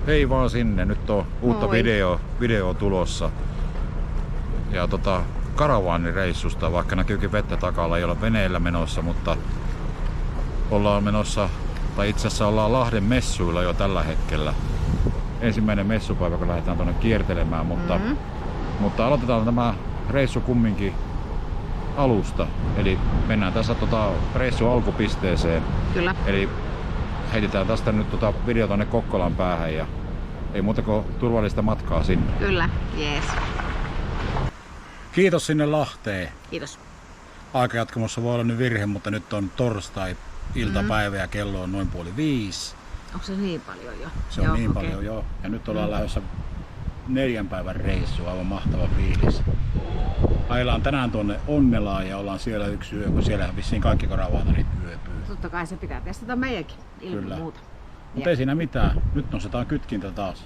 Hei vaan sinne, nyt on uutta video tulossa. Ja karavaanireissusta, vaikka näkyykin vettä takalla, ei olla veneellä menossa, mutta ollaan menossa, tai itse asiassa ollaan Lahden messuilla jo tällä hetkellä. Ensimmäinen messupäivä, kun lähdetään tuonne kiertelemään, mutta aloitetaan tämä reissu kumminkin alusta. Eli mennään tässä reissun alkupisteeseen. Kyllä. Eli heitetään tästä nyt video tonne Kokkolan päähän ja ei muuta kuin turvallista matkaa sinne. Kyllä, jees. Kiitos sinne Lahteen. Kiitos. Aikajatkamossa voi olla nyt virhe, mutta nyt on torstai-iltapäivä ja kello on noin 4:30. Onko se niin paljon jo? Se on niin paljon jo. Ja nyt ollaan lähdössä 4 päivän reissu, aivan mahtava fiilis. Ajellaan tänään tuonne Onnelaan ja ollaan siellä yksi yö, kun siellä vissiin kaikki karavaanarit yöpyy. Totta kai se pitää testata meidänkin, ilman Kyllä. muuta. Mutta ei siinä mitään. Nyt nostetaan kytkintä taas.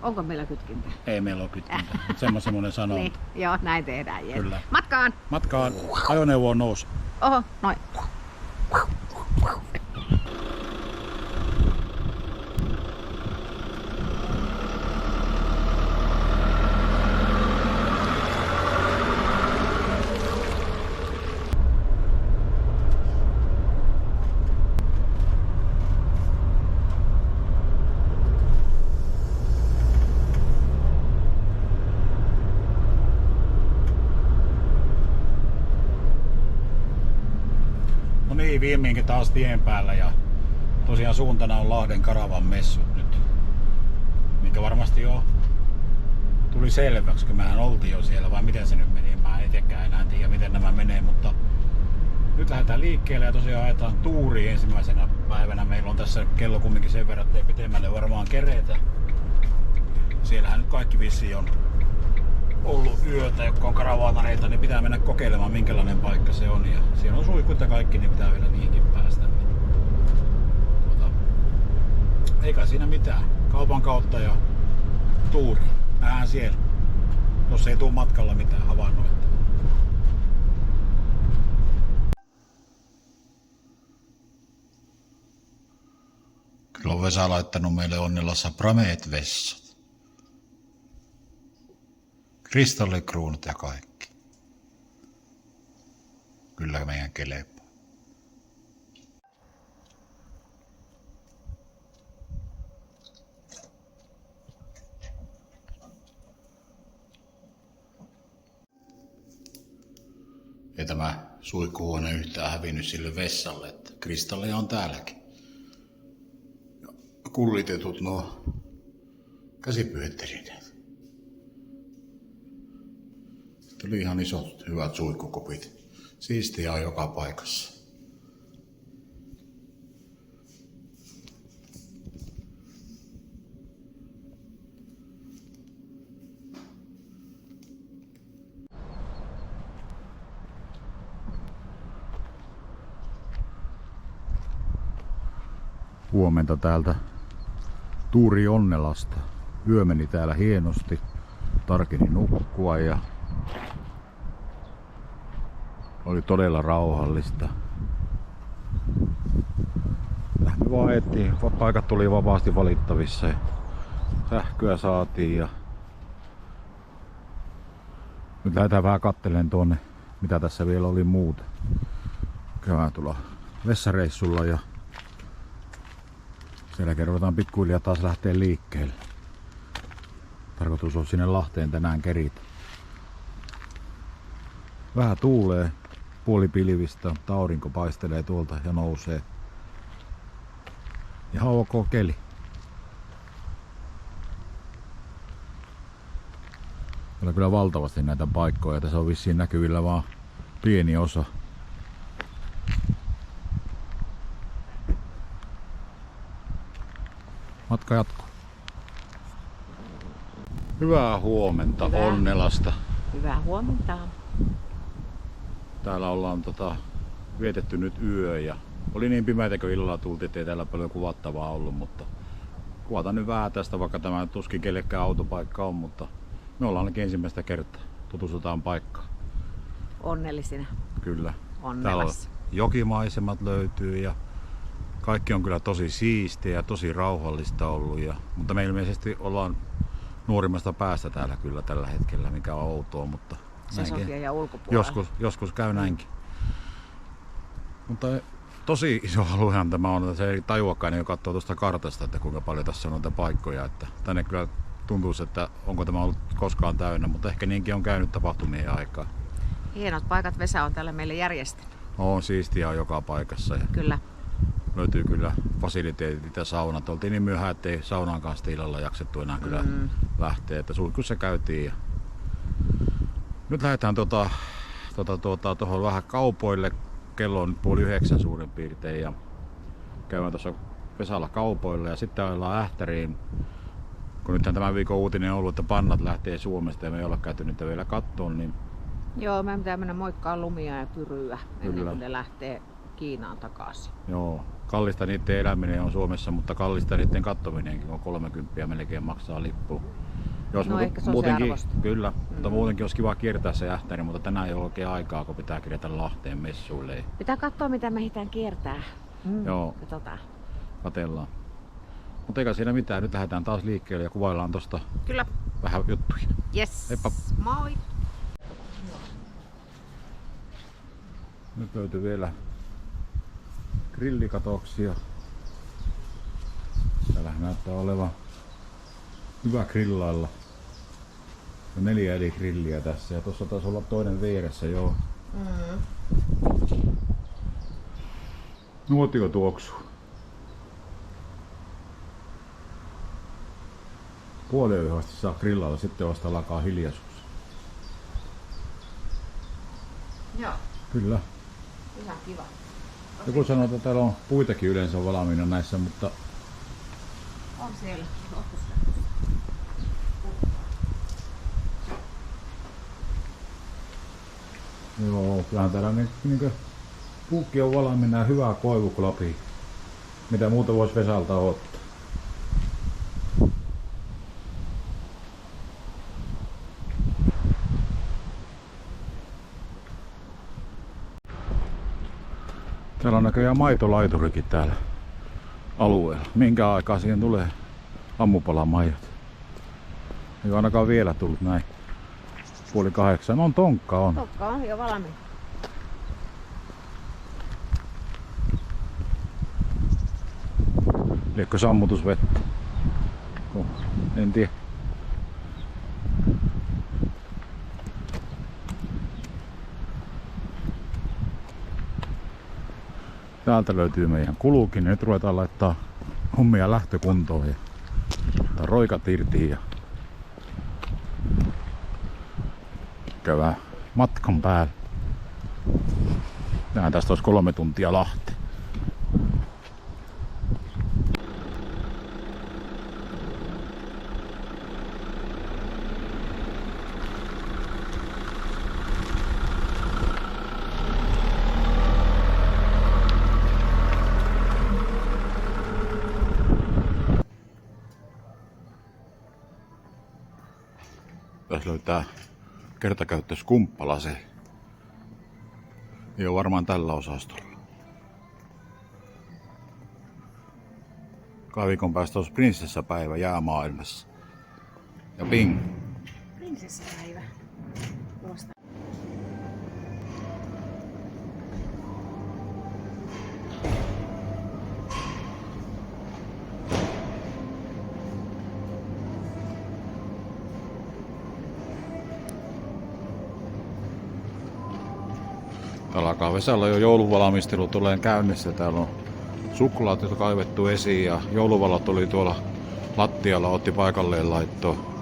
Onko meillä kytkintä? Ei meillä ole kytkintä. Semmoinen sanonta. Niin, joo, näin tehdään. Jees. Kyllä. Matkaan! Matkaan. Ajoneuvo on nousu. Oho, noin. No niin, viimeinkin taas tien päällä ja tosiaan suuntana on Lahden karavan messut nyt. Mikä varmasti jo tuli selväksi, kun mehän oltiin jo siellä, vai miten se nyt meni. Mä en itsekään enää tiedä, miten nämä menee, mutta nyt lähdetään liikkeelle ja tosiaan ajetaan tuuriin ensimmäisenä päivänä. Meillä on tässä kello kumminkin sen verran, ettei pitemmälle varmaan keretä. Siellähän nyt kaikki vissiin on ollut yötä, jotka on karavaanareita, niin pitää mennä kokeilemaan minkälainen paikka se on. Ja siellä on suihkut ja kaikki, niin pitää vielä niihinkin päästä. Ei kai siinä mitään. Kaupan kautta ja tuuri. Nähdään siellä. Jos ei tuu matkalla mitään havainnoita. Kyllä on Vesa laittanut meille Onnelassa Prameet-vessat. Kristallikruunut ja kaikki. Kyllä meidän kelepaa. Ei tämä suihkuhuone yhtään hävinnyt sille vessalle, että kristalleja on täälläkin. Ja kullitetut nuo käsipyötterineet. Tuli ihan isot, hyvät suihkukopit. Siistiä on joka paikassa. Huomenta täältä Tuuri Onnelasta. Yö meni täällä hienosti. Tarkeni nukkua ja oli todella rauhallista. Me vaan ajettiin, paikat tuli vapaasti valittavissa ja sähköä saatiin ja nyt lähdetään vähän kattelemaan tuonne, mitä tässä vielä oli muuta. Käydään tulla vessareissulla ja siellä kerrotaan pikkuhiljaa taas lähteä liikkeelle. Tarkoitus on sinne Lahteen tänään keritä. Vähän tuulee, puolipilvistä, mutta aurinko paistelee tuolta ja nousee. Ihan ok keli. Meillä on kyllä valtavasti näitä paikkoja. Tässä on vissiin näkyvillä vaan pieni osa. Matka jatkuu. Hyvää huomenta Onnelasta. Hyvää huomenta. Täällä ollaan vietetty nyt yö ja oli niin pimeätä kun illalla tultiin, ettei täällä paljon kuvattavaa ollut, mutta kuvataan nyt vähän tästä, vaikka tämä tuskin kellekään autopaikka on, mutta me ollaan ainakin ensimmäistä kertaa. Tutustutaan paikkaan. Onnellisina. Kyllä. Onnelassa. Täällä jokimaisemat löytyy ja Kaikki on kyllä tosi siistiä ja tosi rauhallista ollut. Mutta me ilmeisesti ollaan nuorimmasta päästä täällä kyllä tällä hetkellä, mikä on outoa, mutta Sesonkia ja ulkopuolella. joskus käy näinkin. Mutta tosi iso aluehan tämä on, että se ei tajuakaan, kun katsoo tuosta kartasta, että kuinka paljon tässä on noita paikkoja. Että tänne kyllä tuntuu, että onko tämä ollut koskaan täynnä, mutta ehkä niinkin on käynyt tapahtumien aikaa. Hienot paikat Vesa on tälle meille järjestänyt. On siistiä on joka paikassa ja Kyllä. löytyy kyllä fasiliteetit ja saunat. Oltiin niin myöhään, ettei saunaan kanssa illalla jaksettu enää kyllä lähteä, että sulkussa käytiin. Ja nyt lähdetään tuohon vähän kaupoille. Kello on nyt 8:30 suurin piirtein ja käydään tuossa Vesalla kaupoilla ja sitten ollaan Ähtäriin. Kun nythän tämän viikon uutinen on ollut, että pannat lähtee Suomesta ja me ei olla käyty niitä vielä kattoon, niin Joo, meidän pitää mennä moikkaa lumia ja pyryä ennen Kyllä. kuin ne lähtee Kiinaan takaisin. joo, kallista niiden eläminen on Suomessa, mutta kallista niiden kattominenkin on 30 melkein maksaa lippu. Jos No ehkä se on se arvosta. kyllä, mutta muutenkin olisi kiva kiertää se Ähtäri, mutta tänään ei ole oikein aikaa, kun pitää kirjata Lahteen messuille. Pitää katsoa mitä me hitään kiertää. Joo, Katsotaan. katellaan. Mutta eikä siinä mitään, nyt lähdetään taas liikkeelle ja kuvaillaan tosta Kyllä. vähän juttuja. Yes. Heippa. Moi. Nyt löytyy vielä grillikatoksia. Täällä näyttää olevan hyvä grillailla. Ja 4 eri grilliä tässä ja tuossa taisi olla toinen vieressä joo. Nuotio tuoksuu. Puoliyöhön asti saa grillailla, sitten vasta alkaa hiljaisuus. Joo, Kyllä. ihan kiva. Joku sanoo, että täällä on puitakin yleensä valmiina näissä, mutta On siellä. joo, kyllähän täällä niin puukki on valmiina ja hyvää koivuklapi. Mitä muuta voisi Vesalta ottaa. Täällä on näköjään maitolaiturikin täällä alueella. Minkä aikaa siihen tulee aamupalamaidot? Ei ole ainakaan vielä tullut näin. 7:30. On tonkka on. Tokka on jo valmiin. Liekö sammutusvettä? Oh, en tiedä. Täältä löytyy meidän kulukin. Nyt ruvetaan laittaa hommia lähtökuntoon ja roikat irti ja käydään matkan päällä. Tästä olisi 3 tuntia Lahteen. Tässä löytää kertakäyttöiskumppalase. Ei ole varmaan tällä osastolla. 2 viikon päästä olisi prinsessapäivä jäämaailmassa. Ja ping! Prinsessapäivä. Tuosta. Täällä alkaa Vesalla jo jouluvalmistelu tulee käynnissä. Täällä on suklaat, jotka kaivettu esiin ja jouluvalot oli tuolla lattialla, otti paikalleen laittoon.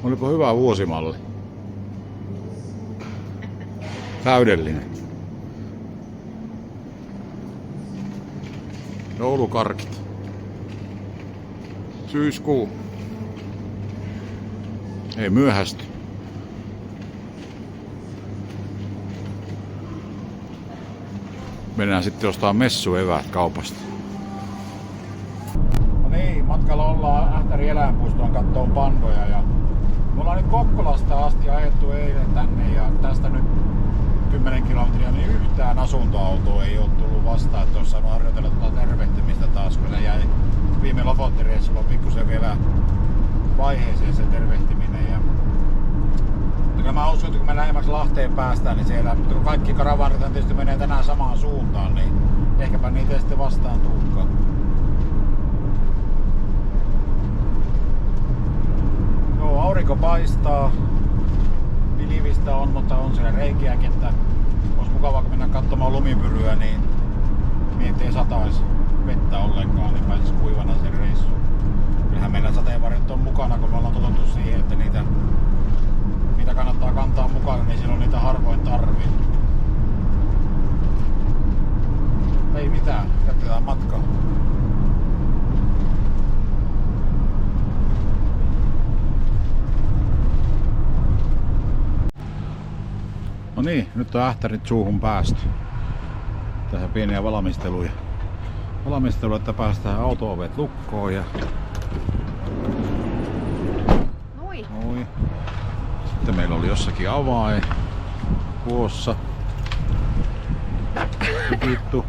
Olipa hyvä vuosimalli. Täydellinen. Joulukarkit. Syyskuu. Ei myöhästy. Mennään sitten ostaa messueväät kaupasta. No niin, matkalla ollaan Ähtärin eläinpuistoon kattoon pandoja ja Me ollaan nyt Kokkolasta asti ajettu eilen tänne ja tästä nyt 10 kilometriä, niin yhtään asuntoautoa ei ole tullut vastaan, että olisi saanut harjoitella tuota tervehtimistä taas, kun se jäi viime Lopottireissulla pikkusen vielä vaiheeseen se tervehtiminen. Ja mä uskon, että kun me lähemmäksi Lahteen päästään, niin siellä, kun kaikki karavaanit tietysti menee tänään samaan suuntaan, niin ehkäpä niitä sitten vastaan tuukkaan. Joo, aurinko paistaa. Pilvistä on, mutta on siellä reikiäkin, että olisi mukavaa kun mennä katsomaan lumipyryä, niin ettei sataisi vettä ollenkaan, niin pääsisi kuivana sen reissuun. Kyllähän meillä sateenvarjot on mukana, kun me ollaan totuttu siihen, että niitä kannattaa kantaa mukana, niin silloin niitä harvoin tarvii. Ei mitään, jatketaan matkaa. No niin, nyt on ähtärit suuhun päästy. Tässä pieniä valmisteluja, että päästään auto-ovet lukkoon ja... Noi. Sitten meillä oli jossakin avain kuossa. Vittu.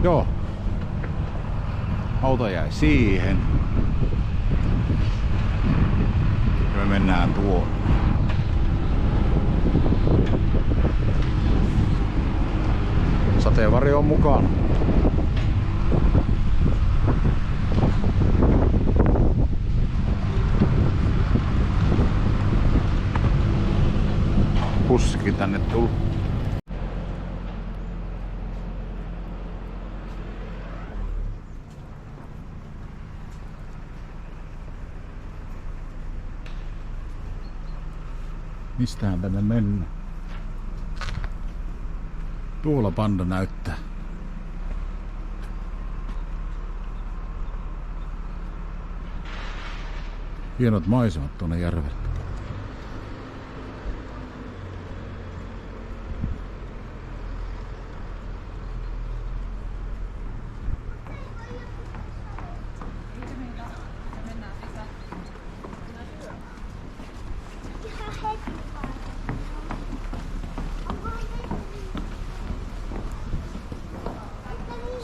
Joo. Auto jäi siihen. Ja me mennään tuohon. Sateenvarjo on mukana. Puski tänne tullut. Mistähän tänne mennään? Tuolla panda näyttää. Hienot maisemat tuonne järvelle.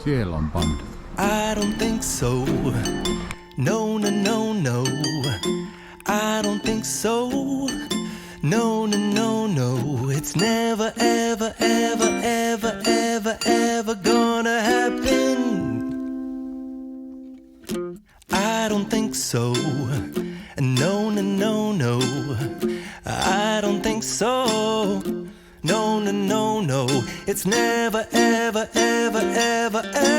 Siellä on panda. I don't think so. No, no, no, no. I don't think so. No, no, no, no. It's never, ever, ever, ever, ever, ever gonna happen. I don't think so. No, no, no, no. I don't think so. No, no, no, no. It's never, ever, ever, ever, ever.